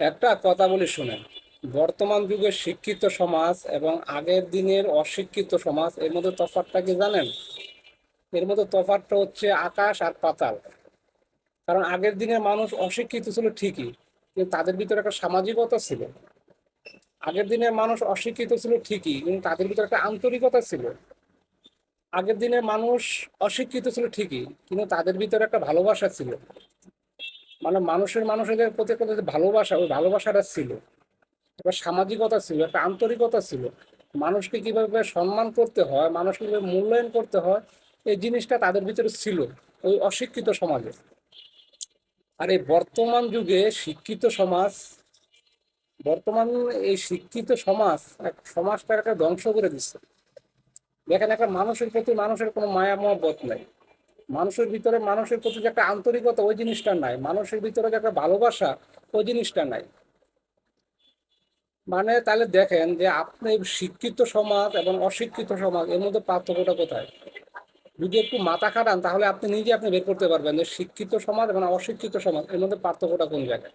একটা কথা বলি শুনেন। বর্তমান যুগের শিক্ষিত সমাজ এবং আগের দিনের অশিক্ষিত সমাজ এর মধ্যে তফাৎটা কি জানেন? এর মধ্যে তফাৎটা হচ্ছে আকাশ আর পাতাল। কারণ আগের দিনের মানুষ অশিক্ষিত ছিল ঠিকই, কিন্তু তাদের ভিতরে একটা সামাজিকতা ছিল। আগের দিনের মানুষ অশিক্ষিত ছিল ঠিকই, কিন্তু তাদের ভিতরে একটা আন্তরিকতা ছিল। আগের দিনের মানুষ অশিক্ষিত ছিল ঠিকই, কিন্তু তাদের ভিতরে একটা ভালোবাসা ছিল। মানে মানুষের প্রতি একটা যে ভালোবাসা, ওই ভালোবাসাটা ছিল। একটা সামাজিকতা ছিল, একটা আন্তরিকতা ছিল। মানুষকে কিভাবে সম্মান করতে হয়, মানুষকে কিভাবে মূল্যায়ন করতে হয়, এই জিনিসটা তাদের ভিতরে ছিল ওই অশিক্ষিত সমাজে। আর এই বর্তমান যুগে শিক্ষিত সমাজ, বর্তমান এই শিক্ষিত সমাজ সমাজটাকে একটা ধ্বংস করে দিচ্ছে। দেখেন, একটা মানুষের প্রতি মানুষের কোনো মায়া মহব্বত নাই। মানুষের ভিতরে মানুষের প্রতি যে একটা আন্তরিকতা, ওই জিনিসটা নাই। মানুষের ভিতরে যে একটা ভালোবাসা, ওই জিনিসটা নাই। মানে তাহলে দেখেন যে আপনি শিক্ষিত সমাজ এবং অশিক্ষিত সমাজ এর মধ্যে পার্থক্যটা কোথায়? যদি একটু মাথা খাটান তাহলে আপনি নিজে বের করতে পারবেন যে শিক্ষিত সমাজ এবং অশিক্ষিত সমাজ এর মধ্যে পার্থক্যটা কোন জায়গায়।